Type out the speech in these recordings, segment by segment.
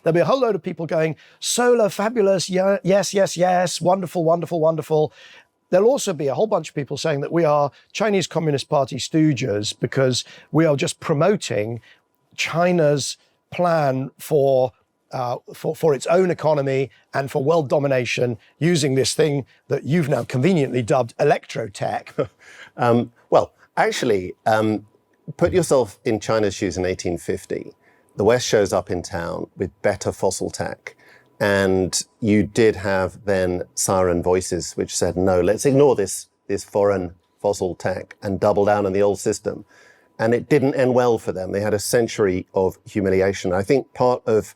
there'll be a whole load of people going, solar, fabulous, yeah, yes, yes, yes, wonderful, wonderful, wonderful. There'll also be a whole bunch of people saying that we are Chinese Communist Party stooges because we are just promoting China's plan for its own economy and for world domination using this thing that you've now conveniently dubbed Electrotech. Well, actually, put yourself in China's shoes in 1850. The West shows up in town with better fossil tech. And you did have then siren voices which said, no, let's ignore this foreign fossil tech and double down on the old system. And it didn't end well for them. They had a century of humiliation. I think part of,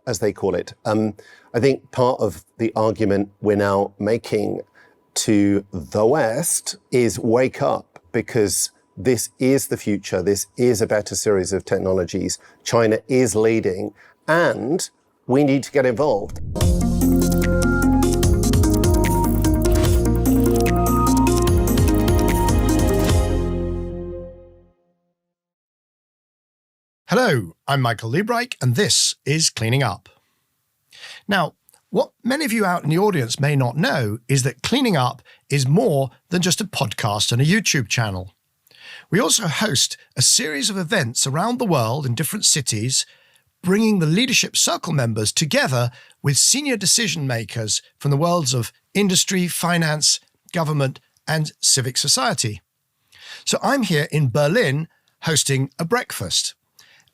as they call it, I think part of the argument we're now making to the West is wake up, because this is the future. This is a better series of technologies. China is leading, and we need to get involved. Hello, I'm Michael Liebreich, and this is Cleaning Up. Now, what many of you out in the audience may not know is that Cleaning Up is more than just a podcast and a YouTube channel. We also host a series of events around the world in different cities, bringing the Leadership Circle members together with senior decision makers from the worlds of industry, finance, government, and civic society. So I'm here in Berlin hosting a breakfast.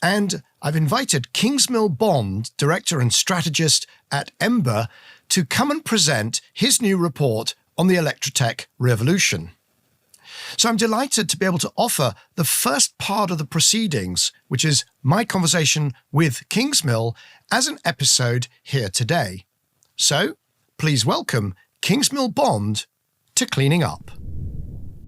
And I've invited Kingsmill Bond, director and strategist at Ember, to come and present his new report on the Electrotech Revolution. So I'm delighted to be able to offer the first part of the proceedings, which is my conversation with Kingsmill, as an episode here today. So please welcome Kingsmill Bond to Cleaning Up.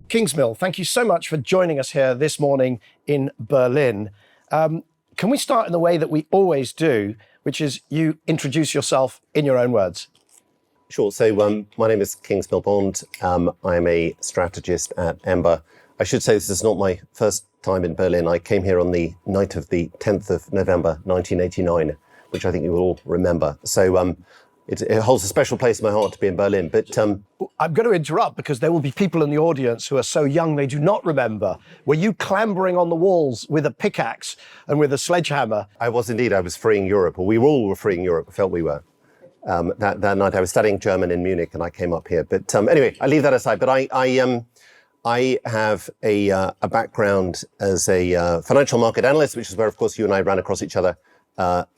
Kingsmill, thank you so much for joining us here this morning in Berlin. Can we start in the way that we always do, which is you introduce yourself in your own words? Sure. So my name is Kingsmill Bond. I'm a strategist at Ember. I should say this is not my first time in Berlin. I came here on the night of the 10th of November, 1989, which I think you will all remember. So it holds a special place in my heart to be in Berlin. But I'm going to interrupt because there will be people in the audience who are so young they do not remember. Were you clambering on the walls with a pickaxe and with a sledgehammer? I was indeed. I was freeing Europe, or we all were freeing Europe, felt we were. That night I was studying German in Munich and I came up here. But anyway, I leave that aside. But I have a background as a financial market analyst, which is where, of course, you and I ran across each other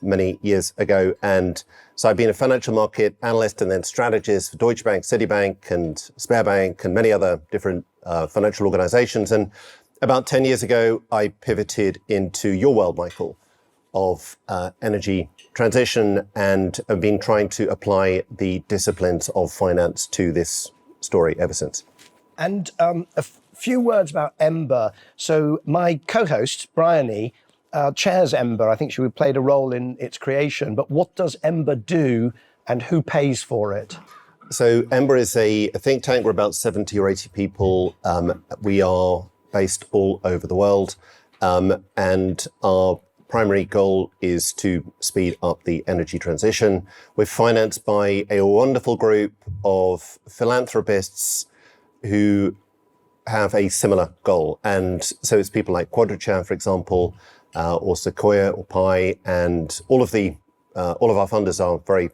many years ago. And so I've been a financial market analyst and then strategist for Deutsche Bank, Citibank and Sberbank and many other different financial organizations. And about 10 years ago, I pivoted into your world, Michael, of energy transition, and have been trying to apply the disciplines of finance to this story ever since. And a few words about Ember. So my co-host, Bryony, chairs Ember. I think she played a role in its creation. But what does Ember do and who pays for it? So Ember is a think tank. We're about 70 or 80 people. We are based all over the world. And our primary goal is to speed up the energy transition. We're financed by a wonderful group of philanthropists who have a similar goal. And so it's people like Quadrature, for example, or Sequoia or Pi, and all of our funders are very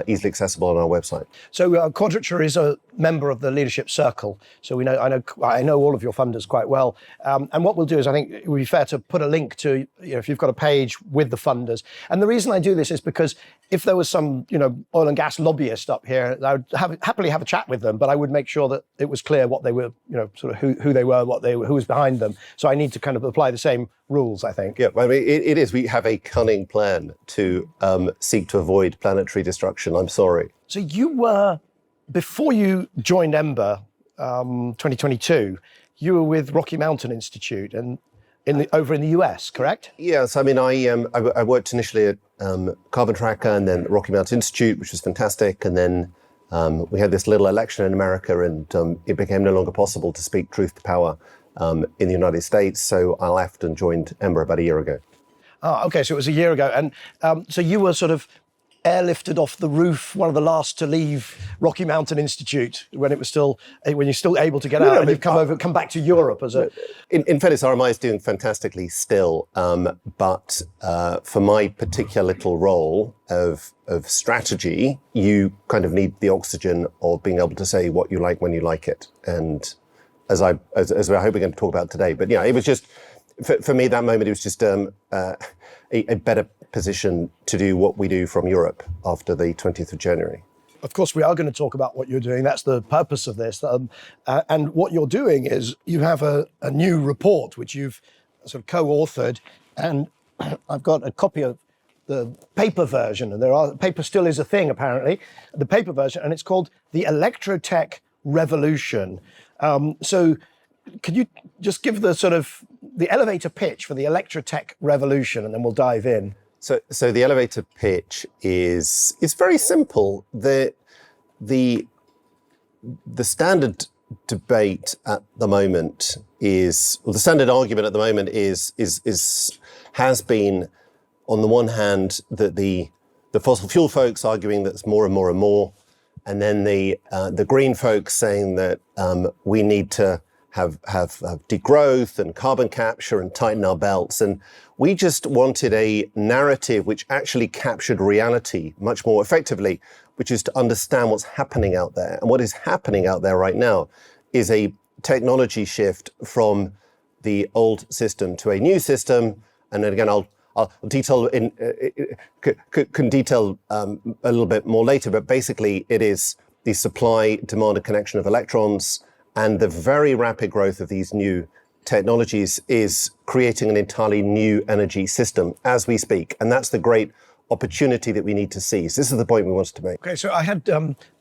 easily accessible on our website. So Quadrature is a member of the Leadership Circle. So I know all of your funders quite well. And what we'll do is, I think it would be fair to put a link to, if you've got a page with the funders. And the reason I do this is because if there was some, oil and gas lobbyist up here, I would happily have a chat with them, but I would make sure that it was clear what they were, sort of who they were, who was behind them. So I need to kind of apply the same rules, I think. Yeah, well, I mean, it is. We have a cunning plan to seek to avoid planetary destruction. I'm sorry. So you were, before you joined Ember, 2022, you were with Rocky Mountain Institute and over in the US, correct? Yes, I mean, I worked initially at Carbon Tracker and then Rocky Mountain Institute, which was fantastic. And then we had this little election in America, and it became no longer possible to speak truth to power in the United States. So I left and joined Ember about a year ago. Okay, so it was a year ago. And so you were sort of airlifted off the roof, one of the last to leave Rocky Mountain Institute when you're still able to get out, and you've come back to Europe as a... In fairness, RMI is doing fantastically still, but for my particular little role of strategy, you kind of need the oxygen of being able to say what you like when you like it. And as I hope we're going to talk about today, but yeah, it was just, for me, that moment, it was just a better position to do what we do from Europe after the 20th of January. Of course, we are going to talk about what you're doing. That's the purpose of this. And what you're doing is you have a new report, which you've sort of co-authored. And I've got a copy of the paper version. And paper still is a thing, apparently, the paper version. And it's called the Electrotech Revolution. So could you just give the elevator pitch for the Electrotech Revolution, and then we'll dive in? So the elevator pitch is very simple. The standard debate at the moment is, or the standard argument at the moment has been, on the one hand, that the fossil fuel folks arguing that it's more and more and more, and then the green folks saying that we need to have degrowth and carbon capture and tighten our belts. And we just wanted a narrative which actually captured reality much more effectively, which is to understand what's happening out there. And what is happening out there right now is a technology shift from the old system to a new system. And then again, I'll detail can detail a little bit more later, but basically it is the supply, demand, and connection of electrons. And the very rapid growth of these new technologies is creating an entirely new energy system as we speak. And that's the great opportunity that we need to seize. This is the point we wanted to make. Okay, so I had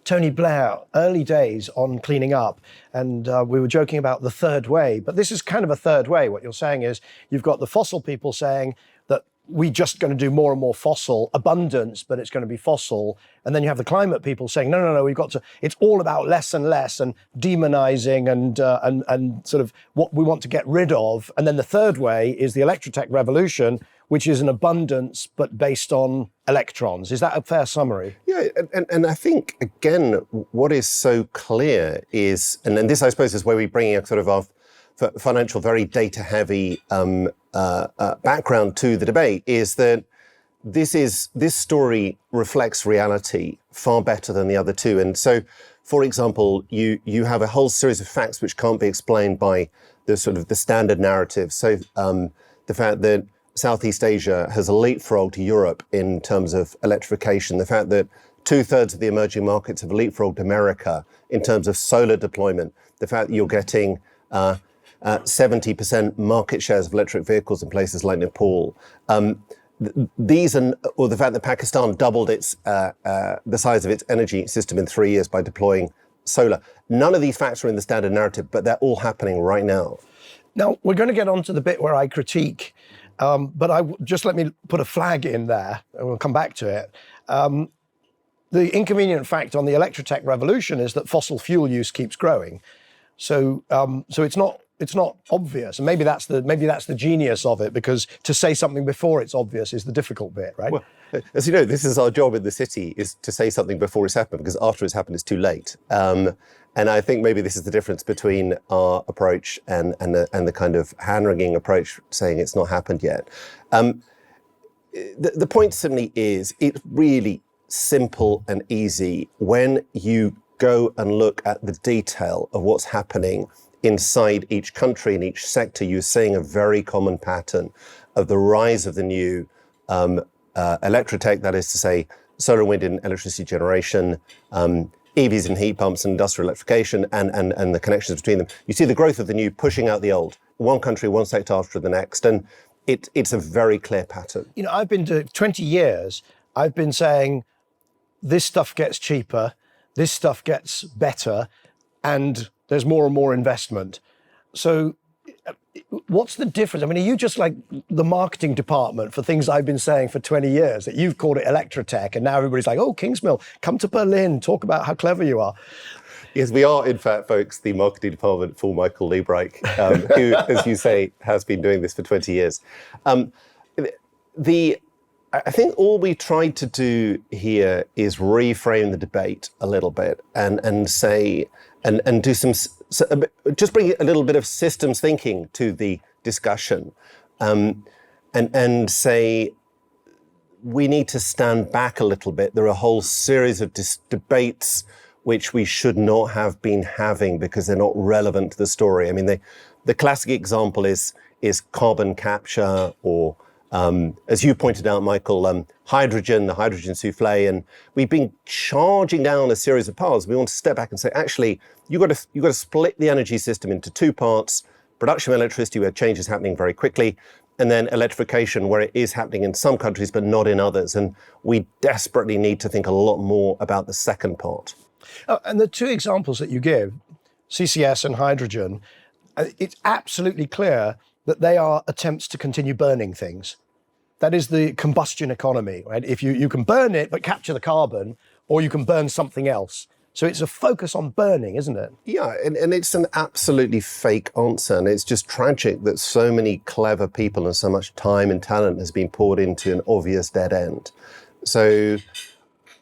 Tony Blair early days on cleaning up, and we were joking about the third way, but this is kind of a third way. What you're saying is you've got the fossil people saying that we're just going to do more and more fossil abundance, but it's going to be fossil. And then you have the climate people saying, no, we've got to, it's all about less and less and demonizing and sort of what we want to get rid of. And then the third way is the Electrotech Revolution, which is an abundance, but based on electrons. Is that a fair summary? Yeah, and I think, again, what is so clear is, and then this, I suppose, is where we bring a sort of our financial, very data-heavy background to the debate, is that this story reflects reality far better than the other two. And so, for example, you have a whole series of facts which can't be explained by the sort of the standard narrative. So the fact that Southeast Asia has leapfrogged Europe in terms of electrification, the fact that 2/3 of the emerging markets have leapfrogged America in terms of solar deployment, the fact that you're getting 70% market shares of electric vehicles in places like Nepal. Or the fact that Pakistan doubled the size of its energy system in 3 years by deploying solar. None of these facts are in the standard narrative, but they're all happening right now. Now, we're going to get on to the bit where I critique, but just let me put a flag in there, and we'll come back to it. The inconvenient fact on the Electrotech Revolution is that fossil fuel use keeps growing. So it's not obvious, and maybe that's the genius of it, because to say something before it's obvious is the difficult bit, right? Well, as you know, this is our job in the city, is to say something before it's happened, because after it's happened, it's too late. And I think maybe this is the difference between our approach and the kind of hand-wringing approach, saying it's not happened yet. The point simply is, it's really simple and easy when you go and look at the detail of what's happening inside each country, in each sector. You're seeing a very common pattern of the rise of the new electrotech, that is to say, solar and wind in electricity generation, EVs and heat pumps and industrial electrification, and the connections between them. You see the growth of the new pushing out the old, one country, one sector after the next, and it's a very clear pattern. You know, I've been to 20 years, I've been saying this stuff gets cheaper, this stuff gets better, and there's more and more investment. So what's the difference? I mean, are you just like the marketing department for things I've been saying for 20 years, that you've called it Electrotech, and now everybody's like, oh, Kingsmill, come to Berlin, talk about how clever you are? Yes, we are, in fact, folks, the marketing department for Michael Liebreich, who, as you say, has been doing this for 20 years. I think all we tried to do here is reframe the debate a little bit and say, and do just bring a little bit of systems thinking to the discussion, and say, we need to stand back a little bit. There are a whole series of debates which we should not have been having because they're not relevant to the story. I mean, the classic example is carbon capture, or as you pointed out, Michael, hydrogen, the hydrogen souffle, and we've been charging down a series of paths. We want to step back and say, actually, you've got to split the energy system into two parts: production of electricity, where change is happening very quickly, and then electrification, where it is happening in some countries but not in others. And we desperately need to think a lot more about the second part. Oh, and the two examples that you give, CCS and hydrogen, it's absolutely clear that they are attempts to continue burning things. That is the combustion economy, right? If you can burn it but capture the carbon, or you can burn something else. So it's a focus on burning, isn't it? Yeah, and it's an absolutely fake answer. And it's just tragic that so many clever people and so much time and talent has been poured into an obvious dead end. So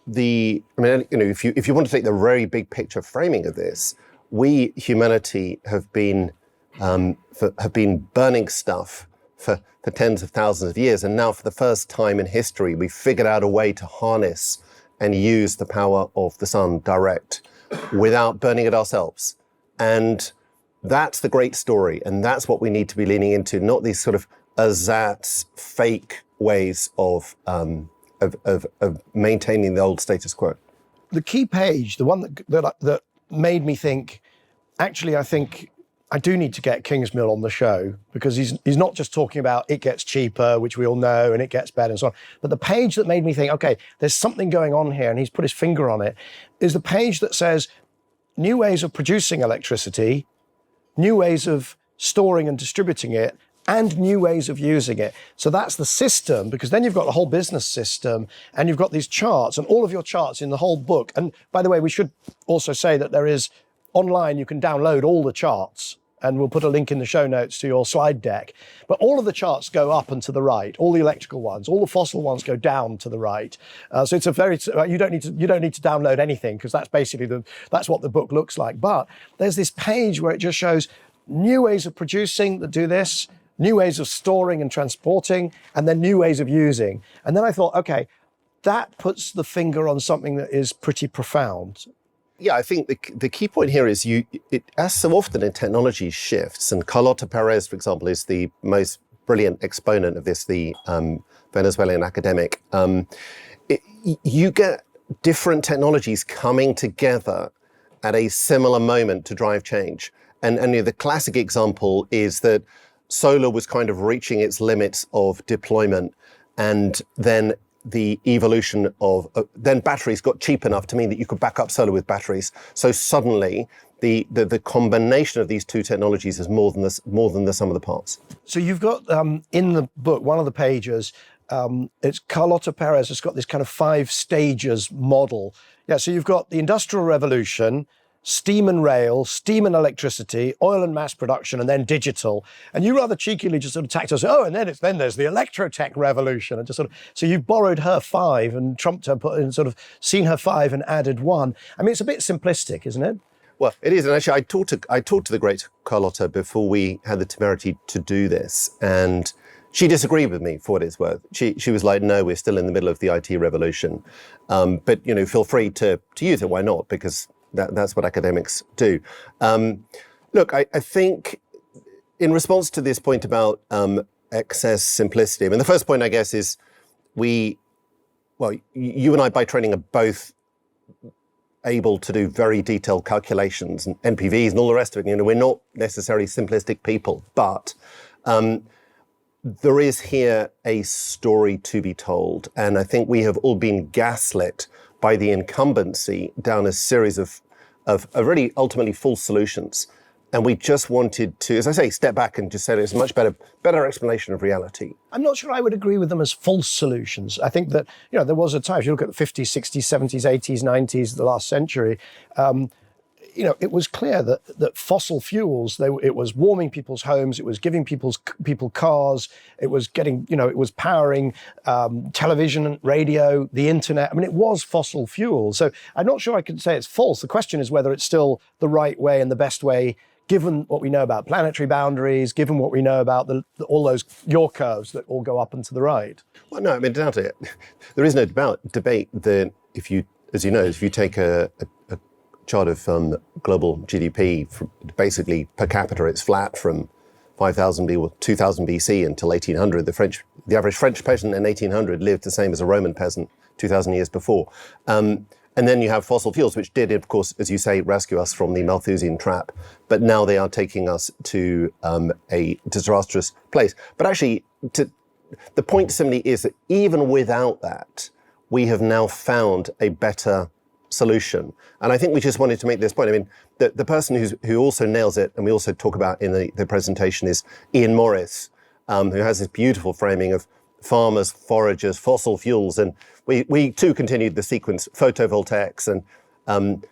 if you want to take the very big picture framing of this, we, humanity, have been burning stuff for tens of thousands of years. And now for the first time in history, we've figured out a way to harness and use the power of the sun direct without burning it ourselves. And that's the great story. And that's what we need to be leaning into, not these sort of ersatz, fake ways of maintaining the old status quo. The key page, the one that made me think, actually, I think I do need to get Kingsmill on the show, because he's not just talking about it gets cheaper, which we all know, and it gets better and so on. But the page that made me think, okay, there's something going on here, and he's put his finger on it, is the page that says new ways of producing electricity, new ways of storing and distributing it, and new ways of using it. So that's the system, because then you've got the whole business system, and you've got these charts, and all of your charts in the whole book. And by the way, we should also say that there is online, you can download all the charts, and we'll put a link in the show notes to your slide deck. But all of the charts go up and to the right, all the electrical ones, all the fossil ones go down to the right. So it's you don't need to download anything, because that's basically that's what the book looks like. But there's this page where it just shows new ways of producing that do this, new ways of storing and transporting, and then new ways of using. And then I thought, okay, that puts the finger on something that is pretty profound. Yeah, I think the key point here is as so often in technology shifts, and Carlota Perez, for example, is the most brilliant exponent of this, the Venezuelan academic. You get different technologies coming together at a similar moment to drive change. And the classic example is that solar was kind of reaching its limits of deployment, and then the evolution of then batteries got cheap enough to mean that you could back up solar with batteries. So suddenly the combination of these two technologies is more than the sum of the parts. So you've got in the book, one of the pages, it's Carlota Perez has got this kind of 5 stages model. Yeah, so you've got the Industrial Revolution, steam and rail, steam and electricity, oil and mass production, and then digital. And you rather cheekily just sort of tacked us, and then there's the Electrotech Revolution. And just sort of, so you borrowed her 5 and trumped her, and sort of seen her 5 and added 1. I mean, it's a bit simplistic, isn't it? Well, it is. And actually, I talked to the great Carlota before we had the temerity to do this. And she disagreed with me, for what it's worth. She was like, no, we're still in the middle of the IT revolution. But, feel free to use it. Why not? Because that's what academics do. Look, I think in response to this point about excess simplicity, I mean, the first point, I guess, is you and I by training are both able to do very detailed calculations and NPVs and all the rest of it. We're not necessarily simplistic people, but there is here a story to be told. And I think we have all been gaslit by the incumbency down a series of really ultimately false solutions. And we just wanted to, as I say, step back and just say there's a much better explanation of reality. I'm not sure I would agree with them as false solutions. I think that, there was a time, if you look at the 50s, 60s, 70s, 80s, 90s, the last century, it was clear that fossil fuels, it was warming people's homes, it was giving people cars, it was it was powering television, radio, the internet. I mean, it was fossil fuels. So I'm not sure I could say it's false. The question is whether it's still the right way and the best way, given what we know about planetary boundaries, given what we know about all those yaw curves that all go up and to the right. Well, no, I mean, doubt it. There is no debate that if you take a chart of global GDP, basically per capita, it's flat from 5000 or 2000 BC until 1800. The average French peasant in 1800 lived the same as a Roman peasant 2000 years before. And then you have fossil fuels, which did, of course, as you say, rescue us from the Malthusian trap. But now they are taking us to a disastrous place. But actually, the point simply is that even without that, we have now found a better solution. And I think we just wanted to make this point. I mean, the person who also nails it, and we also talk about in the presentation, is Ian Morris, who has this beautiful framing of farmers, foragers, fossil fuels. And we too continued the sequence, photovoltaics and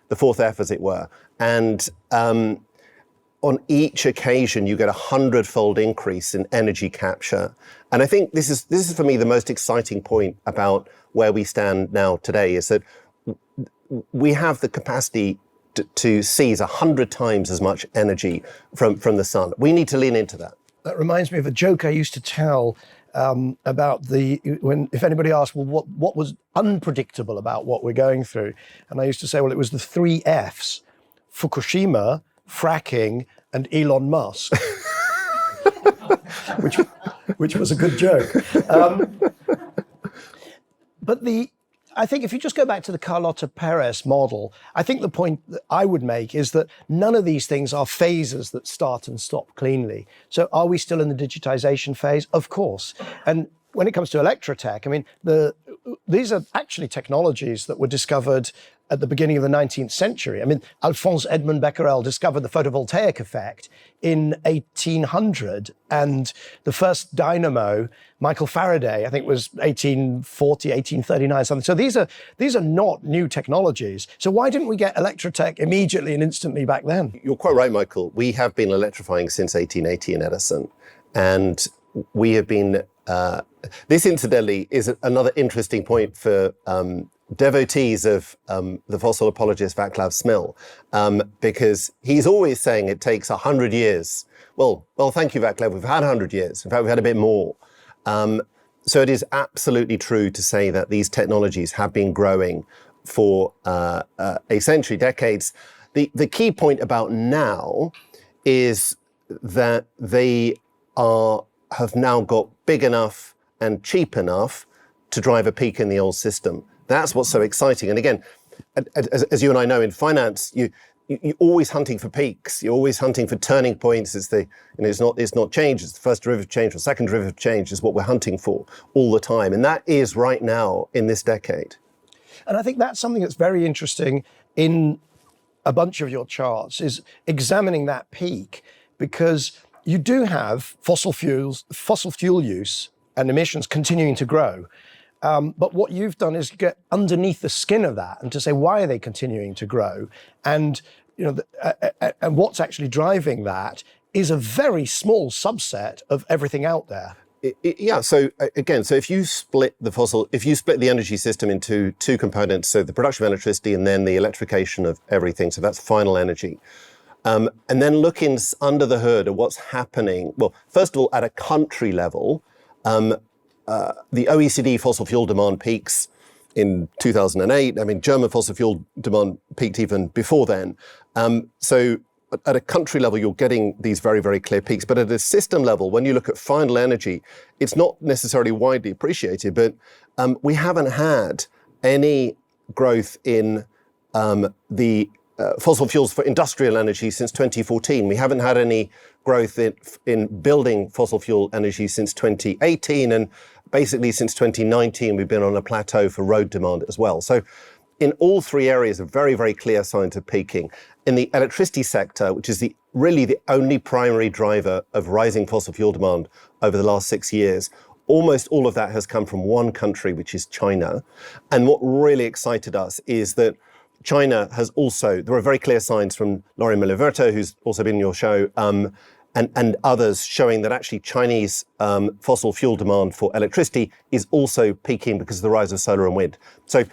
the fourth F, as it were. And on each occasion, you get 100-fold increase in energy capture. And I think this is for me the most exciting point about where we stand now today, is that we have the capacity to seize 100 times as much energy from the sun. We need to lean into that. That reminds me of a joke I used to tell about if anybody asked, well, what was unpredictable about what we're going through? And I used to say, well, it was the three Fs: Fukushima, fracking, and Elon Musk, which was a good joke. But I think if you just go back to the Carlota Perez model, I think the point that I would make is that none of these things are phases that start and stop cleanly. So are we still in the digitization phase? Of course. And when it comes to Electrotech, I mean, these are actually technologies that were discovered at the beginning of the 19th century. I mean, Alphonse Edmond Becquerel discovered the photovoltaic effect in 1800, and the first dynamo, Michael Faraday, I think was 1840, 1839, something. So these are not new technologies. So why didn't we get Electrotech immediately and instantly back then? You're quite right, Michael. We have been electrifying since 1880 in Edison, and we have been. This, incidentally, is another interesting point for devotees of the fossil apologist Václav Smil, because he's always saying it takes 100 years. Well, thank you, Václav. We've had 100 years. In fact, we've had a bit more. So it is absolutely true to say that these technologies have been growing for a century, decades. The key point about now is that they have now got big enough and cheap enough to drive a peak in the old system. That's what's so exciting. And again, as you and I know, in finance, you're always hunting for peaks. You're always hunting for turning points. It's not change. It's the first derivative change or second derivative change is what we're hunting for all the time. And that is right now in this decade. And I think that's something that's very interesting in a bunch of your charts, is examining that peak, because you do have fossil fuel use and emissions continuing to grow. But what you've done is get underneath the skin of that and to say, why are they continuing to grow? And and what's actually driving that is a very small subset of everything out there. Yeah. So again, if you split the energy system into two components, so the production of electricity and then the electrification of everything, so that's final energy. And then look under the hood at what's happening. Well, first of all, at a country level, the OECD fossil fuel demand peaks in 2008. I mean, German fossil fuel demand peaked even before then. So at a country level, you're getting these very, very clear peaks. But at a system level, when you look at final energy, it's not necessarily widely appreciated, but we haven't had any growth in the fossil fuels for industrial energy since 2014. We haven't had any growth in building fossil fuel energy since 2018. And basically since 2019, we've been on a plateau for road demand as well. So in all three areas, are very, very clear signs of peaking. In the electricity sector, which is really the only primary driver of rising fossil fuel demand over the last 6 years, almost all of that has come from one country, which is China. And what really excited us is that China has also, there are very clear signs from Laurie Miliverto, who's also been in your show, and others showing that actually Chinese fossil fuel demand for electricity is also peaking because of the rise of solar and wind. So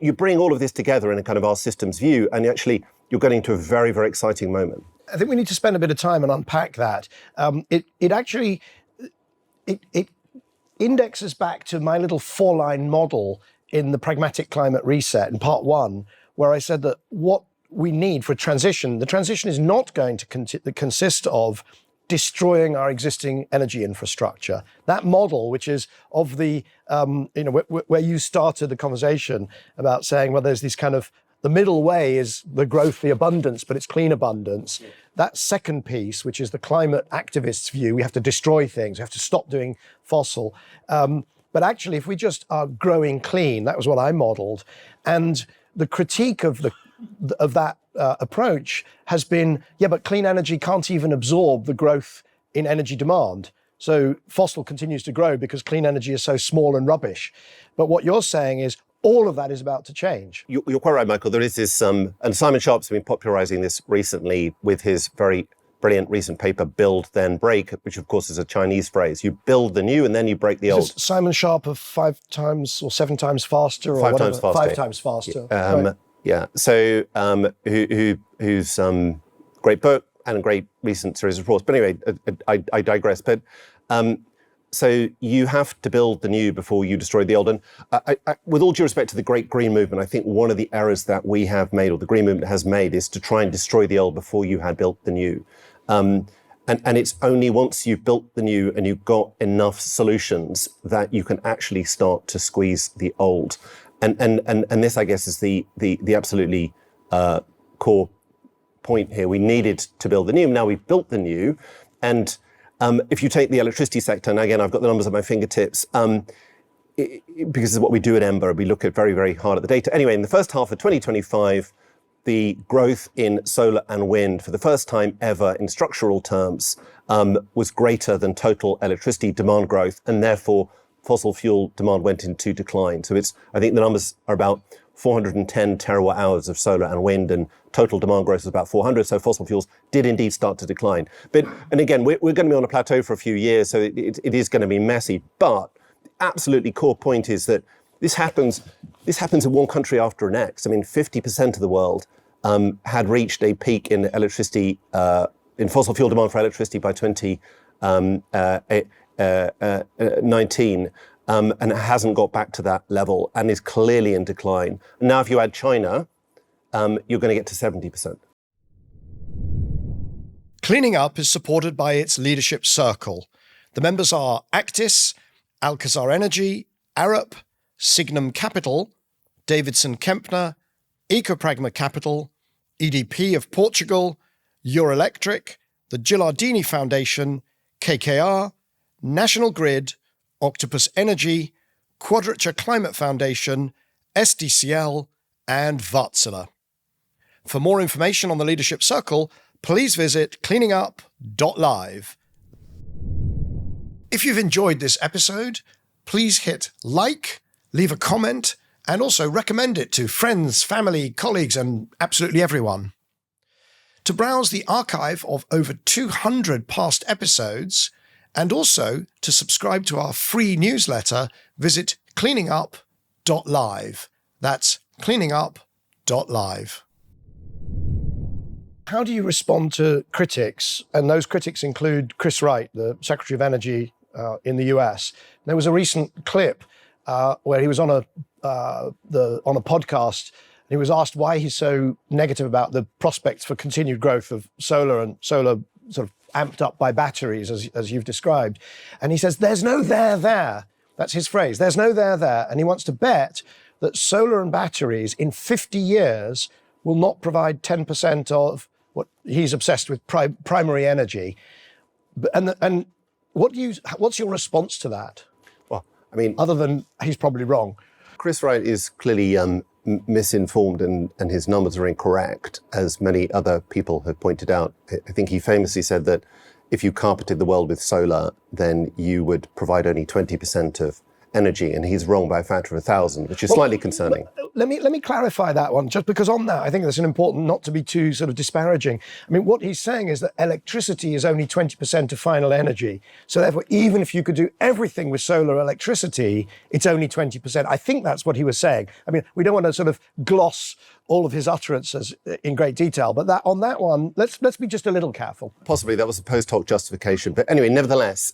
you bring all of this together in a kind of our systems view, and actually you're getting to a very, very exciting moment. I think we need to spend a bit of time and unpack that. It actually indexes back to my little 4-line model in the Pragmatic Climate Reset in part 1, where I said that what we need for transition, the transition is not going to consist of destroying our existing energy infrastructure. That model, which is of the, where you started the conversation about saying, well, there's this kind of, the middle way is the growth, the abundance, but it's clean abundance. That second piece, which is the climate activists' view, we have to destroy things, we have to stop doing fossil. But actually, if we just are growing clean, that was what I modeled. And the critique of that approach has been, yeah, but clean energy can't even absorb the growth in energy demand. So fossil continues to grow because clean energy is so small and rubbish. But what you're saying is all of that is about to change. You're quite right, Michael. There is this, and Simon Sharp's been popularizing this recently with his very brilliant recent paper, Build Then Break, which of course is a Chinese phrase. You build the new and then you break the old. Simon Sharp of 5 times or 7 times faster or 5 whatever. times faster. 5 times faster. Right. Yeah. So who's great book and a great recent series of reports. But anyway, I digress. But so you have to build the new before you destroy the old. And I, with all due respect to the great green movement, I think one of the errors that we have made, or the green movement has made, is to try and destroy the old before you had built the new. And it's only once you've built the new and you've got enough solutions that you can actually start to squeeze the old. And this, I guess, is the absolutely core point here. We needed to build the new. Now we've built the new. And if you take the electricity sector, and again, I've got the numbers at my fingertips, because of what we do at Ember, we look at very, very hard at the data. Anyway, in the first half of 2025, the growth in solar and wind for the first time ever in structural terms was greater than total electricity demand growth, and therefore fossil fuel demand went into decline. So I think the numbers are about 410 terawatt hours of solar and wind, and total demand growth is about 400. So fossil fuels did indeed start to decline. And again, we're going to be on a plateau for a few years, so it is going to be messy. But the absolutely core point is that this happens in one country after the next. I mean, 50% of the world had reached a peak in electricity, in fossil fuel demand for electricity by 2019. And it hasn't got back to that level and is clearly in decline. And now, if you add China, you're going to get to 70%. Cleaning Up is supported by its leadership circle. The members are Actis, Alcazar Energy, Arup, Signum Capital, Davidson Kempner, Ecopragma Capital, EDP of Portugal, Euroelectric, the Gilardini Foundation, KKR, National Grid, Octopus Energy, Quadrature Climate Foundation, SDCL, and Wärtsilä. For more information on the Leadership Circle, please visit cleaningup.live. If you've enjoyed this episode, please hit like, leave a comment, and also recommend it to friends, family, colleagues, and absolutely everyone. To browse the archive of over 200 past episodes, and also to subscribe to our free newsletter, visit cleaningup.live. That's cleaningup.live. How do you respond to critics? And those critics include Chris Wright, the Secretary of Energy in the US. There was a recent clip where he was on a podcast. He was asked why he's so negative about the prospects for continued growth of solar, and solar sort of amped up by batteries, as you've described. And he says, there's no there there. That's his phrase. There's no there there. And he wants to bet that solar and batteries in 50 years will not provide 10% of what he's obsessed with, primary energy. And what's your response to that? Well, I mean, other than he's probably wrong. Chris Wright is clearly misinformed, and his numbers are incorrect, as many other people have pointed out. I think he famously said that if you carpeted the world with solar, then you would provide only 20% of energy, and he's wrong by a factor of 1,000, which is slightly concerning. let me clarify that one, just because on that, I think that's an important, not to be too sort of disparaging. I mean, what he's saying is that electricity is only 20% of final energy. So therefore, even if you could do everything with solar electricity, it's only 20%. I think that's what he was saying. I mean, we don't want to sort of gloss all of his utterances in great detail, but that on that one, let's be just a little careful. Possibly that was a post hoc justification. But anyway, nevertheless,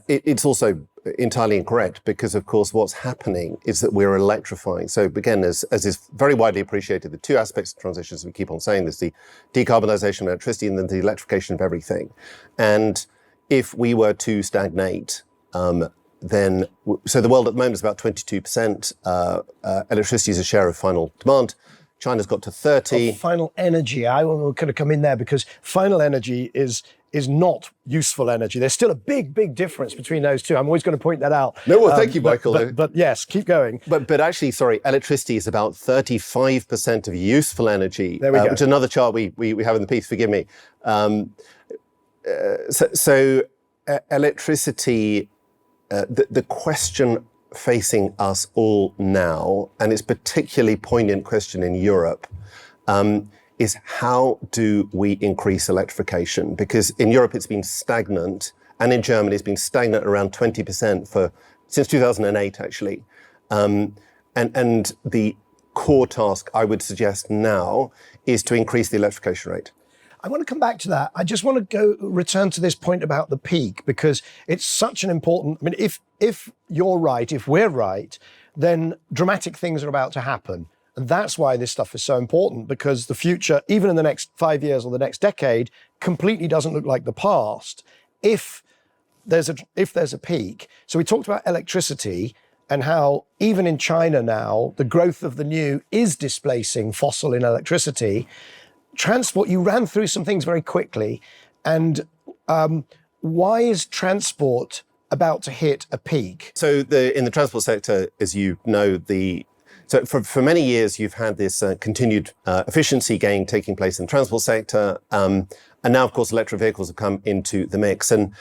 it's also entirely incorrect, because of course what's happening is that we're electrifying. So again, as is very widely appreciated, the two aspects of transitions we keep on saying, there's the decarbonisation of electricity and then the electrification of everything. And if we were to stagnate, then so the world at the moment is about 22% electricity as a share of final demand. China's got to 30. Final energy, I will kind of come in there, because final energy is not useful energy. There's still a big difference between those two. I'm always going to point that out. No, well, thank you, Michael. But yes, keep going. But actually, sorry, electricity is about 35% of useful energy. There we go. Which is another chart we have in the piece, forgive me. So electricity, the question facing us all now, and it's particularly poignant question in Europe, is how do we increase electrification? Because in Europe it's been stagnant, and in Germany it's been stagnant around 20% since 2008 actually. And the core task I would suggest now is to increase the electrification rate. I want to come back to that. I just want to return to this point about the peak, because it's such an important, I mean, if you're right, if we're right, then dramatic things are about to happen. And that's why this stuff is so important, because the future, even in the next 5 years or the next decade, completely doesn't look like the past if there's a peak. So we talked about electricity and how even in China now, the growth of the new is displacing fossil in electricity. Transport, you ran through some things very quickly. And why is transport about to hit a peak? So in the transport sector, as you know, so for many years, you've had this continued efficiency gain taking place in the transport sector. And now, of course, electric vehicles have come into the mix. And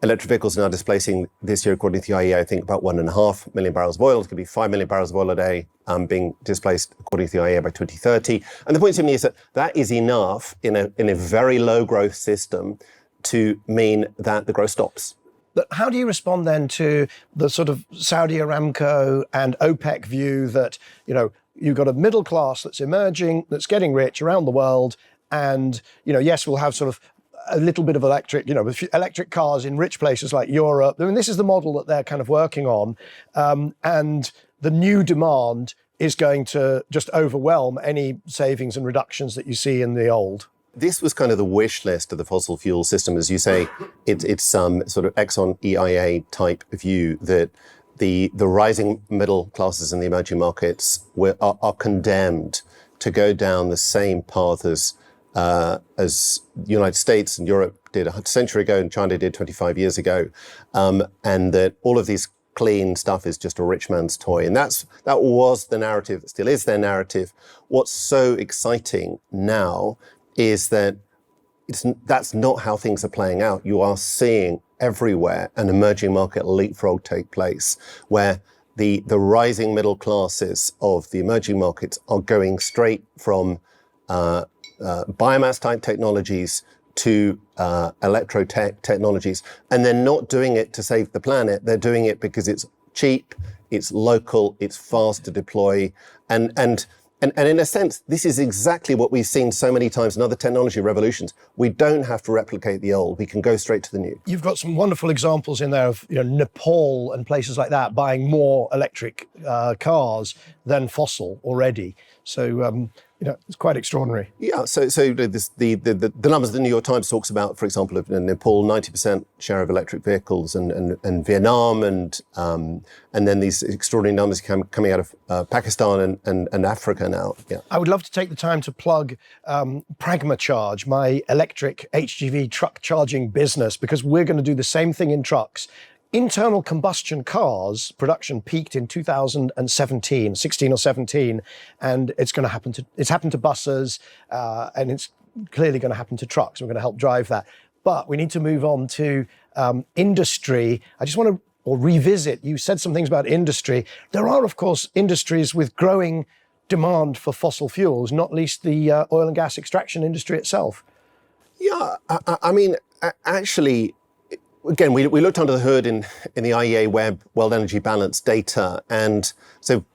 electric vehicles are now displacing this year, according to the IEA, I think about 1.5 million barrels of oil. It's going to be 5 million barrels of oil a day being displaced, according to the IEA, by 2030. And the point to me is that is enough in a very low growth system to mean that the growth stops. But how do you respond then to the sort of Saudi Aramco and OPEC view that, you've got a middle class that's emerging, that's getting rich around the world, and, yes, we'll have sort of a little bit of electric cars in rich places like Europe. I mean, this is the model that they're kind of working on. And the new demand is going to just overwhelm any savings and reductions that you see in the old. This was kind of the wish list of the fossil fuel system. As you say, it's some sort of Exxon EIA type view that the rising middle classes in the emerging markets are condemned to go down the same path as the United States and Europe did a century ago and China did 25 years ago, and that all of these clean stuff is just a rich man's toy. And that was the narrative, still is their narrative. What's so exciting now is that that's not how things are playing out. You are seeing everywhere an emerging market leapfrog take place, where the rising middle classes of the emerging markets are going straight from biomass type technologies to electrotech technologies. And they're not doing it to save the planet. They're doing it because it's cheap, it's local, it's fast to deploy. And in a sense, this is exactly what we've seen so many times in other technology revolutions. We don't have to replicate the old. We can go straight to the new. You've got some wonderful examples in there of Nepal and places like that buying more electric cars than fossil already. So it's quite extraordinary. Yeah. So the numbers the New York Times talks about, for example, of Nepal, 90% share of electric vehicles, and Vietnam, and then these extraordinary numbers coming out of Pakistan and Africa now. Yeah. I would love to take the time to plug PragmaCharge, my electric HGV truck charging business, because we're going to do the same thing in trucks. Internal combustion cars production peaked in 2017, 16 or 17, and it's happened to buses, and it's clearly going to happen to trucks. We're going to help drive that. But we need to move on to industry. I just want to or revisit, you said some things about industry. There are, of course, industries with growing demand for fossil fuels, not least the oil and gas extraction industry itself. Yeah, I mean, actually, again, we looked under the hood in the IEA Web World Energy Balance data. And so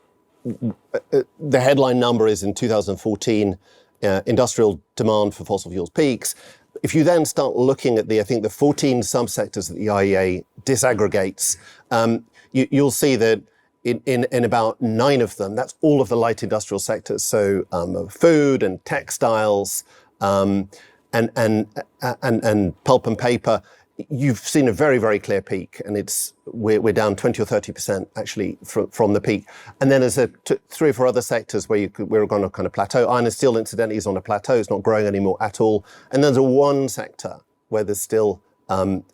the headline number is in 2014, industrial demand for fossil fuels peaks. If you then start looking at the 14 subsectors that the IEA disaggregates, you'll see that in about 9 of them, that's all of the light industrial sectors. So food and textiles, and pulp and paper, you've seen a very, very clear peak, and we're down 20 or 30% actually from the peak. And then there's 3 or 4 other sectors where we're on a kind of plateau. Iron and steel, incidentally, is on a plateau. It's not growing anymore at all. And then there's one sector where there's still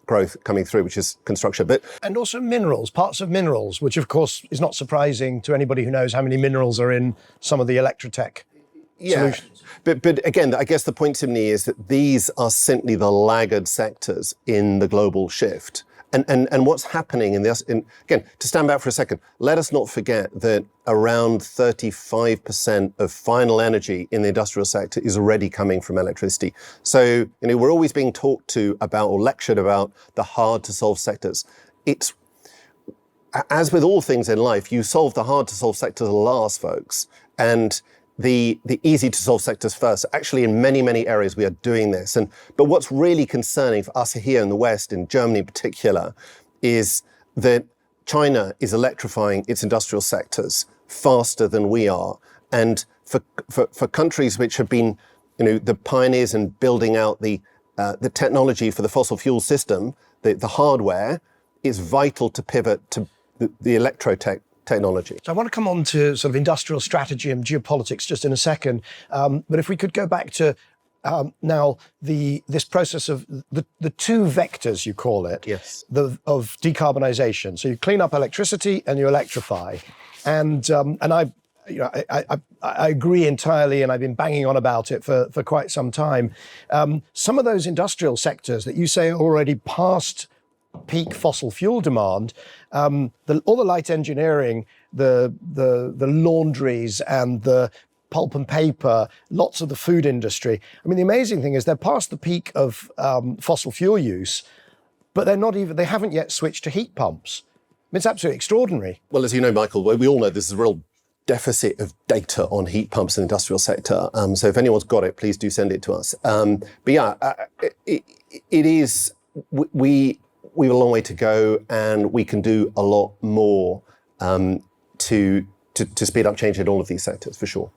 growth coming through, which is construction. And also minerals, parts of minerals, which of course is not surprising to anybody who knows how many minerals are in some of the Electrotech solutions. But again, I guess the point to me is that these are simply the laggard sectors in the global shift. And what's happening again, to stand back for a second, let us not forget that around 35% of final energy in the industrial sector is already coming from electricity. So, we're always being talked to about or lectured about the hard to solve sectors. It's, as with all things in life, you solve the hard to solve sectors last, folks. And the easy to solve sectors first. Actually, in many, many areas, we are doing this. But what's really concerning for us here in the West, in Germany in particular, is that China is electrifying its industrial sectors faster than we are. And for countries which have been, the pioneers in building out the technology for the fossil fuel system, the hardware, is vital to pivot to the electrotech technology. So I want to come on to sort of industrial strategy and geopolitics just in a second. But if we could go back to now this process of the 2 vectors, you call it, yes, of decarbonisation. So you clean up electricity and you electrify. And I agree entirely, and I've been banging on about it for quite some time. Some of those industrial sectors that you say are already past peak fossil fuel demand, all the light engineering, the laundries and the pulp and paper, lots of the food industry. I mean, the amazing thing is they're past the peak of fossil fuel use, but they haven't yet switched to heat pumps. I mean, it's absolutely extraordinary. Well, as you know, Michael, we all know there's a real deficit of data on heat pumps in the industrial sector. So if anyone's got it, please do send it to us. But yeah, it is, we have a long way to go, and we can do a lot more to speed up change in all of these sectors, for sure.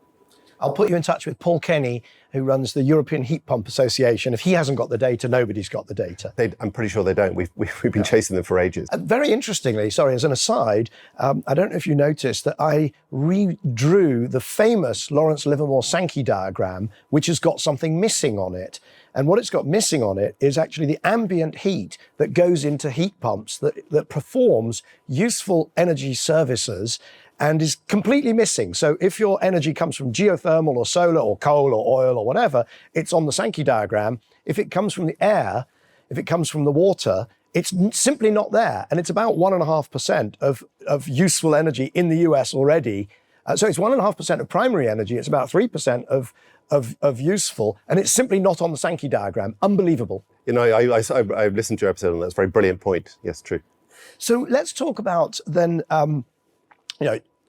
I'll put you in touch with Paul Kenny, who runs the European Heat Pump Association. If he hasn't got the data, nobody's got the data. I'm pretty sure they don't. We've been chasing them for ages. Very interestingly, sorry, as an aside, I don't know if you noticed that I redrew the famous Lawrence Livermore-Sankey diagram, which has got something missing on it. And what it's got missing on it is actually the ambient heat that goes into heat pumps that performs useful energy services and is completely missing. So if your energy comes from geothermal or solar or coal or oil or whatever, it's on the Sankey diagram. If it comes from the air, if it comes from the water, it's simply not there. And it's about 1.5% of useful energy in the US already. So it's 1.5% of primary energy. It's about 3% of useful, and it's simply not on the Sankey diagram. Unbelievable. I listened to your episode on that. It's a very brilliant point. Yes, true. So let's talk about then,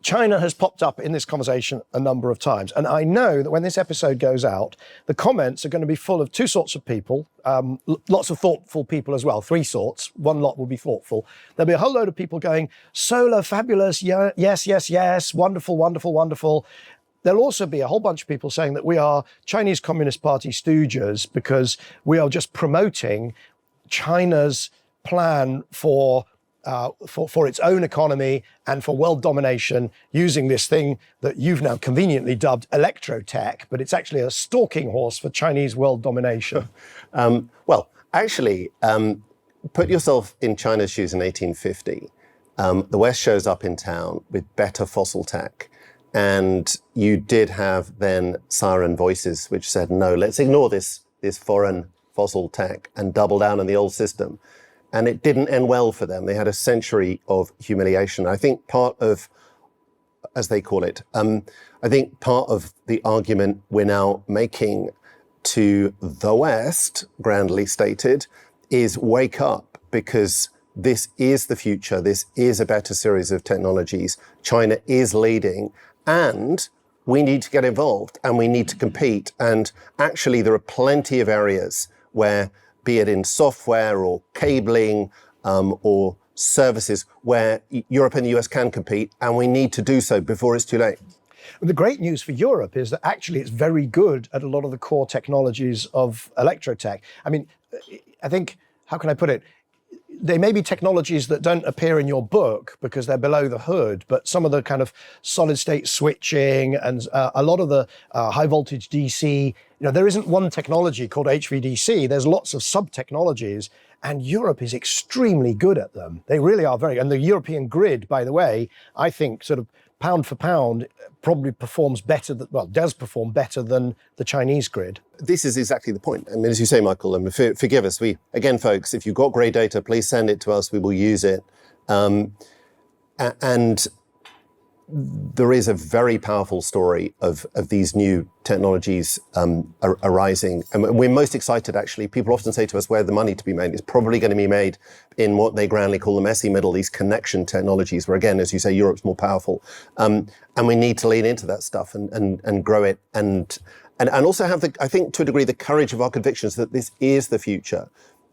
China has popped up in this conversation a number of times. And I know that when this episode goes out, the comments are going to be full of 2 sorts of people, lots of thoughtful people as well, 3 sorts. One lot will be thoughtful. There'll be a whole load of people going, solar, fabulous, yeah, yes, wonderful, wonderful, wonderful. There'll also be a whole bunch of people saying that we are Chinese Communist Party stooges because we are just promoting China's plan for its own economy and for world domination using this thing that you've now conveniently dubbed Electrotech, but it's actually a stalking horse for Chinese world domination. Well, actually, put yourself in China's shoes in 1850. The West shows up in town with better fossil tech. And you did have then siren voices which said, no, let's ignore this foreign fossil tech and double down on the old system. and it didn't end well for them. They had a century of humiliation. I think part of, as they call it, I think part of the argument we're now making to the West, grandly stated, is wake up, because this is the future. This is a better series of technologies. China is leading, and we need to get involved and we need to compete. And actually, there are plenty of areas where, be it in software or cabling or services, where Europe and the US can compete, and we need to do so before it's too late. The great news for Europe is that actually it's very good at a lot of the core technologies of Electrotech. I mean, I think, how can I put it? They may be technologies that don't appear in your book because they're below the hood, but some of the kind of solid state switching and a lot of the high voltage DC, there isn't one technology called HVDC. There's lots of sub-technologies, and Europe is extremely good at them. They really are and the European grid, by the way, I think sort of pound for pound probably does perform better than the Chinese grid. This is exactly the point. I mean, as you say, Michael, and forgive us. Again, folks, if you've got great data, please send it to us. We will use it. And there is a very powerful story of these new technologies arising. And we're most excited, actually. People often say to us where the money to be made. It's probably going to be made in what they grandly call the messy middle, these connection technologies, where, again, as you say, Europe's more powerful. And we need to lean into that stuff and grow it and also have, I think, to a degree, the courage of our convictions that this is the future.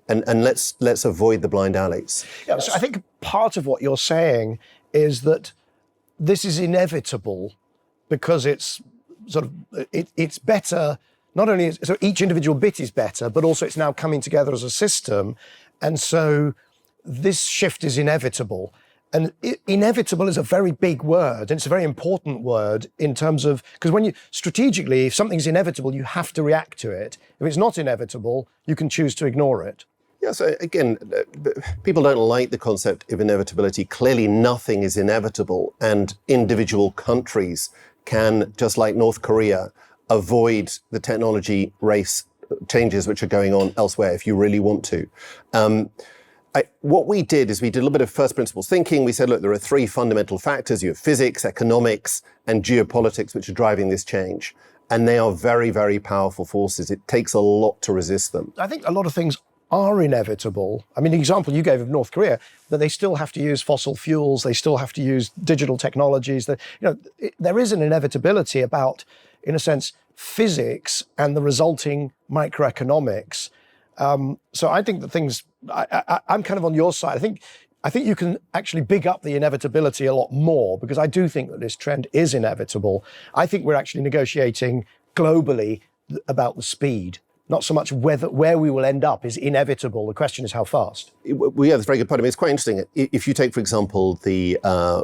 And let's avoid the blind alleys. Yeah, so I think part of what you're saying is that this is inevitable because it's sort of, it's better, not only so each individual bit is better, but also it's now coming together as a system. And so this shift is inevitable. And inevitable is a very big word, and it's a very important word in terms of, because strategically, if something's inevitable, you have to react to it. If it's not inevitable, you can choose to ignore it. Yeah, so again, people don't like the concept of inevitability. Clearly, nothing is inevitable, and individual countries can, just like North Korea, avoid the technology race changes which are going on elsewhere if you really want to. What we did is we did a little bit of first principles thinking. We said, look, there are three fundamental factors. You have physics, economics, and geopolitics, which are driving this change. And they are very, very powerful forces. It takes a lot to resist them. I think a lot of things are inevitable. I mean, the example you gave of North Korea, that they still have to use fossil fuels, they still have to use digital technologies. That, there is an inevitability about, in a sense, physics and the resulting microeconomics. So I think that things, I'm kind of on your side. I think you can actually big up the inevitability a lot more, because I do think that this trend is inevitable. I think we're actually negotiating globally about the speed. Not so much where we will end up is inevitable. The question is how fast. Well, yeah, that's a very good point. I mean, it's quite interesting. If you take, for example, the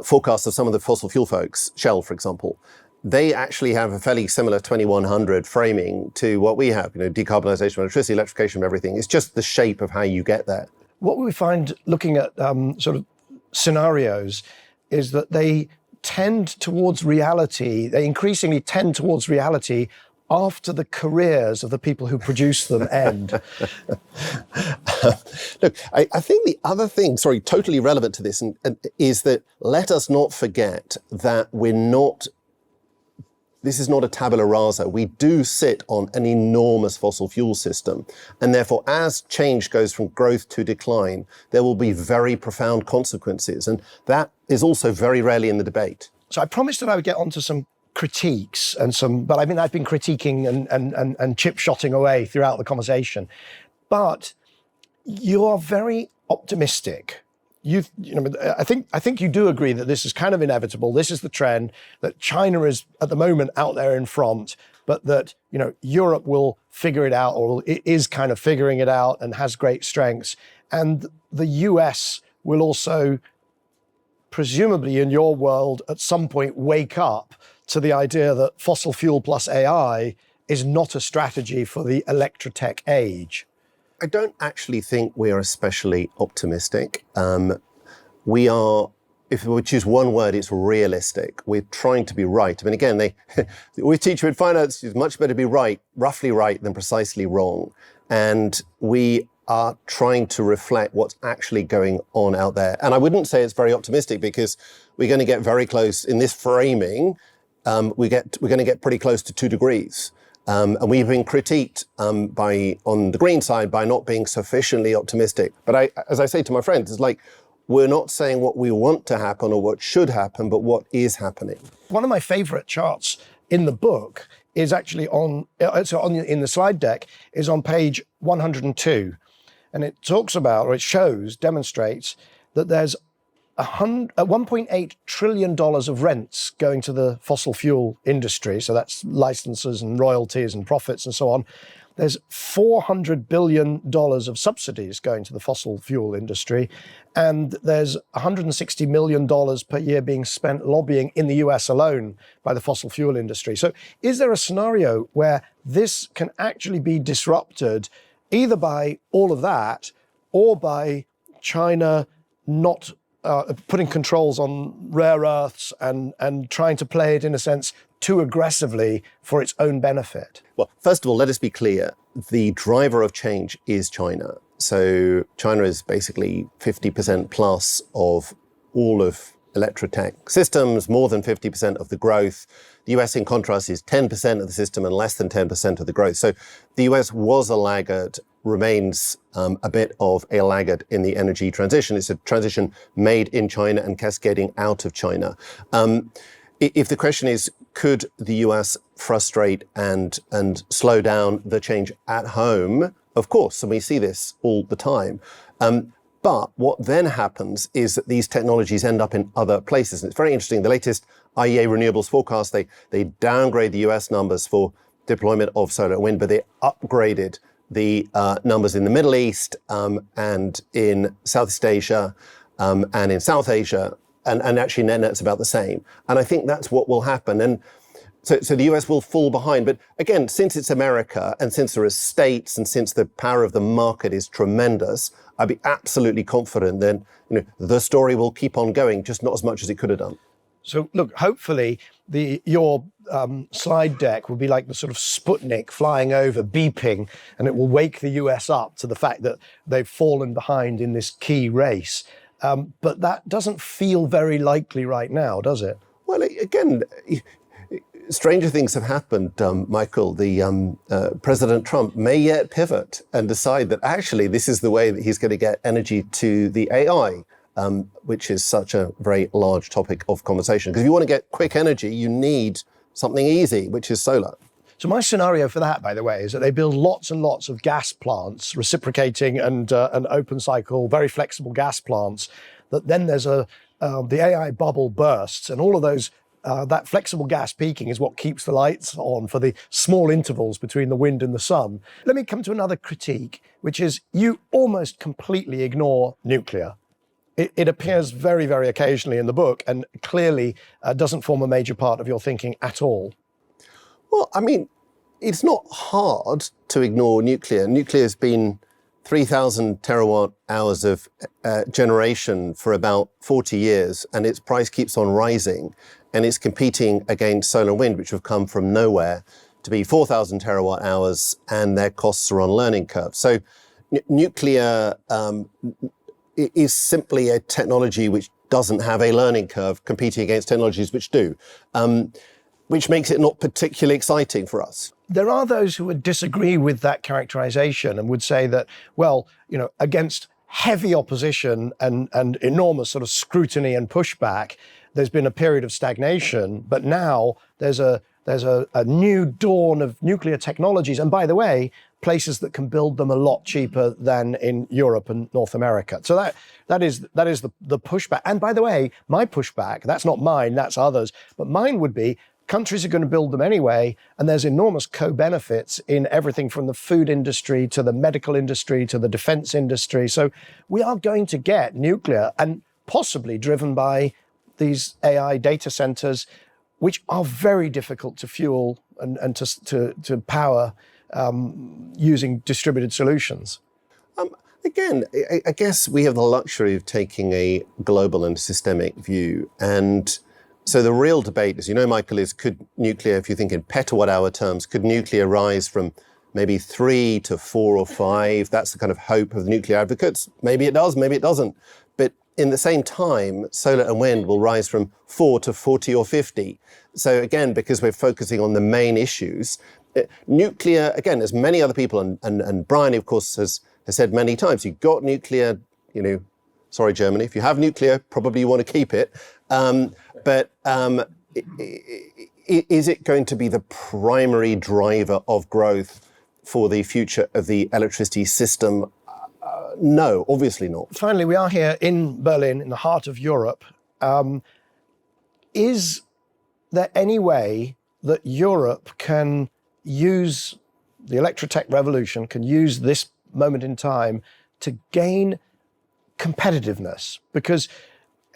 forecast of some of the fossil fuel folks, Shell, for example, they actually have a fairly similar 2100 framing to what we have, decarbonisation of electricity, electrification of everything. It's just the shape of how you get there. What we find looking at sort of scenarios is that they tend towards reality. They increasingly tend towards reality after the careers of the people who produce them end. Look, I think the other thing, totally relevant to this, is that let us not forget that this is not a tabula rasa. We do sit on an enormous fossil fuel system. And therefore, as change goes from growth to decline, there will be very profound consequences. And that is also very rarely in the debate. So I promised that I would get onto some critiques but I mean, I've been critiquing and chip-shotting away throughout the conversation. But you are very optimistic. I think you do agree that this is kind of inevitable. This is the trend, that China is at the moment out there in front, but that Europe will figure it out, or it is kind of figuring it out and has great strengths, and the US will also, presumably in your world, at some point wake up to the idea that fossil fuel plus AI is not a strategy for the electrotech age. I don't actually think we are especially optimistic. We are, if we choose one word, it's realistic. We're trying to be right. I mean, again, we teach you in finance, it's much better to be right, roughly right, than precisely wrong. And we are trying to reflect what's actually going on out there. And I wouldn't say it's very optimistic, because we're going to get very close in this framing. We're going to get pretty close to 2 degrees. And we've been critiqued on the green side by not being sufficiently optimistic. But as I say to my friends, it's like, we're not saying what we want to happen or what should happen, but what is happening. One of my favorite charts in the book is actually in the slide deck, is on page 102. And it talks about, or it demonstrates that there's $1.8 trillion of rents going to the fossil fuel industry. So that's licenses and royalties and profits and so on. There's $400 billion of subsidies going to the fossil fuel industry. And there's $160 million per year being spent lobbying in the US alone by the fossil fuel industry. So is there a scenario where this can actually be disrupted either by all of that or by China not putting controls on rare earths and trying to play it, in a sense, too aggressively for its own benefit? Well, first of all, let us be clear. The driver of change is China. So China is basically 50% plus of all of Electrotech systems, more than 50% of the growth. The US, in contrast, is 10% of the system and less than 10% of the growth. So the US was a laggard, remains a bit of a laggard in the energy transition. It's a transition made in China and cascading out of China. If the question is, could the US frustrate and slow down the change at home? Of course, and we see this all the time. But what then happens is that these technologies end up in other places. And it's very interesting. The latest IEA renewables forecast, they downgrade the US numbers for deployment of solar and wind, but they upgraded the numbers in the Middle East and in Southeast Asia and in South Asia. And actually net's about the same. And I think that's what will happen. And so the US will fall behind. But again, since it's America and since there are states and since the power of the market is tremendous, I'd be absolutely confident that the story will keep on going, just not as much as it could have done. So look, hopefully your slide deck will be like the sort of Sputnik flying over, beeping, and it will wake the US up to the fact that they've fallen behind in this key race. But that doesn't feel very likely right now, does it? Well, again, stranger things have happened, Michael. President Trump may yet pivot and decide that actually this is the way that he's going to get energy to the AI, which is such a very large topic of conversation. Because if you want to get quick energy, you need something easy, which is solar. So my scenario for that, by the way, is that they build lots and lots of gas plants, reciprocating and open cycle, very flexible gas plants, that then there's the AI bubble bursts, and all of those, that flexible gas peaking is what keeps the lights on for the small intervals between the wind and the sun. Let me come to another critique, which is you almost completely ignore nuclear. It appears very, very occasionally in the book and clearly doesn't form a major part of your thinking at all. Well, I mean, it's not hard to ignore nuclear. Nuclear has been 3,000 terawatt hours of generation for about 40 years, and its price keeps on rising. And it's competing against solar and wind, which have come from nowhere to be 4,000 terawatt hours, and their costs are on learning curve. So nuclear is simply a technology which doesn't have a learning curve competing against technologies which do. Which makes it not particularly exciting for us. There are those who would disagree with that characterization and would say that, well, against heavy opposition and enormous sort of scrutiny and pushback, there's been a period of stagnation, but now there's a new dawn of nuclear technologies. And by the way, places that can build them a lot cheaper than in Europe and North America. So that is the pushback. And by the way, my pushback, that's not mine, that's others, but mine would be, countries are going to build them anyway, and there's enormous co-benefits in everything from the food industry to the medical industry to the defense industry. So we are going to get nuclear, and possibly driven by these AI data centers, which are very difficult to fuel and to power using distributed solutions. Again, I guess we have the luxury of taking a global and systemic view. And so the real debate, as you know, Michael, is could nuclear, if you think in petawatt hour terms, could nuclear rise from maybe 3 to 4 or 5. That's the kind of hope of the nuclear advocates. Maybe it does, maybe it doesn't. But in the same time, solar and wind will rise from 4 to 40 or 50. So again, because we're focusing on the main issues, nuclear, again, as many other people, and Brian, of course, has said many times, you've got nuclear, sorry, Germany, if you have nuclear, probably you want to keep it. Is it going to be the primary driver of growth for the future of the electricity system? No, obviously not. Finally, we are here in Berlin, in the heart of Europe. Is there any way that Europe can use the Electrotech Revolution, can use this moment in time to gain competitiveness? Because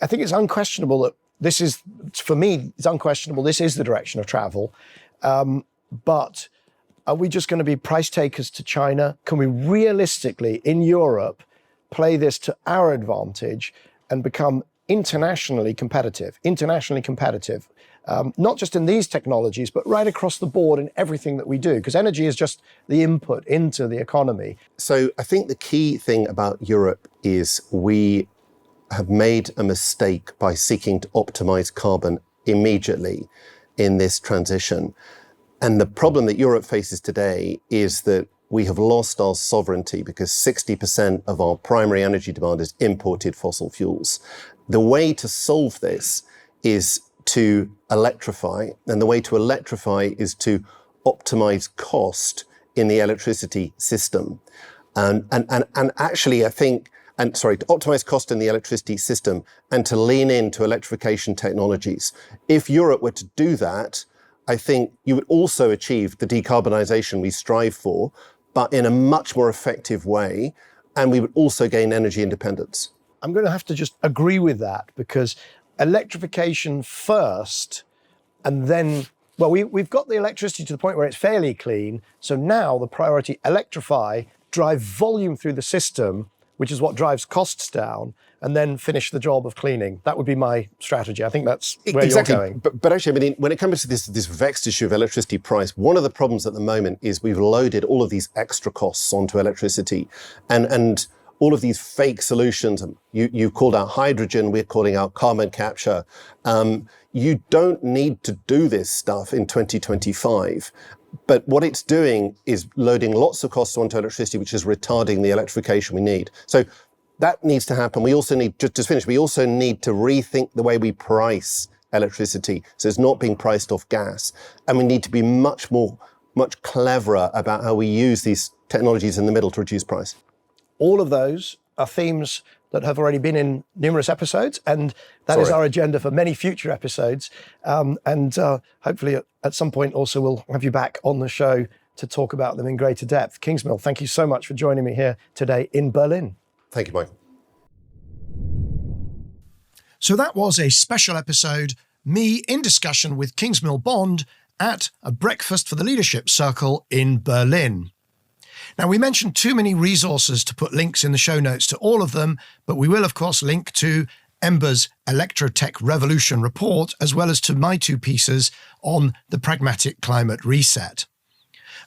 I think it's unquestionable that this is, for me, it's unquestionable this is the direction of travel. But are we just going to be price takers to China? Can we realistically, in Europe, play this to our advantage and become internationally competitive? Not just in these technologies, but right across the board in everything that we do, because energy is just the input into the economy. So I think the key thing about Europe is we have made a mistake by seeking to optimize carbon immediately in this transition. And the problem that Europe faces today is that we have lost our sovereignty because 60% of our primary energy demand is imported fossil fuels. The way to solve this is to electrify, and the way to electrify is to optimize cost in the electricity system. And actually, I think, to optimize cost in the electricity system and to lean into electrification technologies. If Europe were to do that, I think you would also achieve the decarbonization we strive for, but in a much more effective way, and we would also gain energy independence. I'm going to have to just agree with that, because electrification first, and then, well, we've got the electricity to the point where it's fairly clean, so now the priority, electrify, drive volume through the system, which is what drives costs down, and then finish the job of cleaning. That would be my strategy. I think that's where you're going. But actually, I mean, when it comes to this vexed issue of electricity price, one of the problems at the moment is we've loaded all of these extra costs onto electricity, and all of these fake solutions. You've called out hydrogen, we're calling out carbon capture. You don't need to do this stuff in 2025. But what it's doing is loading lots of costs onto electricity, which is retarding the electrification we need. So that needs to happen. We also need, just to finish, we also need to rethink the way we price electricity. So it's not being priced off gas. And we need to be much cleverer about how we use these technologies in the middle to reduce price. All of those are themes that have already been in numerous episodes, and that is our agenda for many future episodes. Hopefully at some point also we'll have you back on the show to talk about them in greater depth. Kingsmill, thank you so much for joining me here today in Berlin. Thank you, Mike. So that was a special episode, me in discussion with Kingsmill Bond at a breakfast for the leadership circle in Berlin. Now, we mentioned too many resources to put links in the show notes to all of them, but we will, of course, link to Ember's Electrotech Revolution report, as well as to my 2 pieces on the pragmatic climate reset.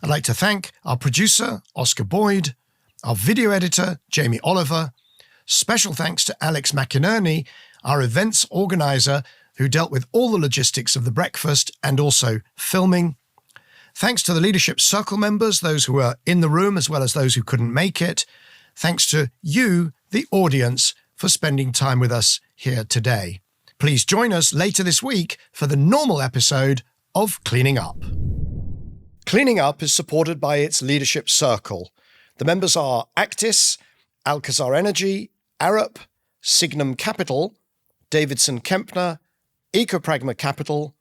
I'd like to thank our producer, Oscar Boyd, our video editor, Jamie Oliver. Special thanks to Alex McInerney, our events organizer, who dealt with all the logistics of the breakfast and also filming. Thanks to the Leadership Circle members, those who were in the room as well as those who couldn't make it. Thanks to you, the audience, for spending time with us here today. Please join us later this week for the normal episode of Cleaning Up. Cleaning Up is supported by its Leadership Circle. The members are Actis, Alcazar Energy, Arup, Signum Capital, Davidson Kempner, Ecopragma Capital,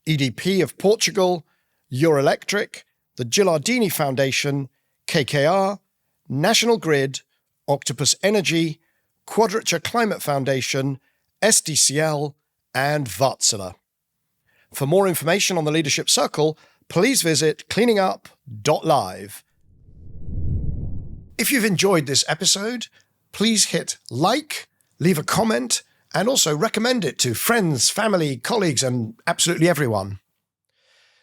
EDP of Portugal, Euroelectric, the Gilardini Foundation, KKR, National Grid, Octopus Energy, Quadrature Climate Foundation, SDCL, and Wärtsilä. For more information on the Leadership Circle, please visit cleaningup.live. If you've enjoyed this episode, please hit like, leave a comment, and also recommend it to friends, family, colleagues, and absolutely everyone.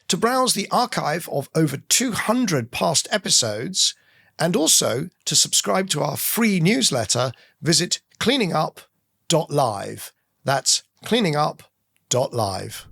To browse the archive of over 200 past episodes, and also to subscribe to our free newsletter, visit cleaningup.live. That's cleaningup.live.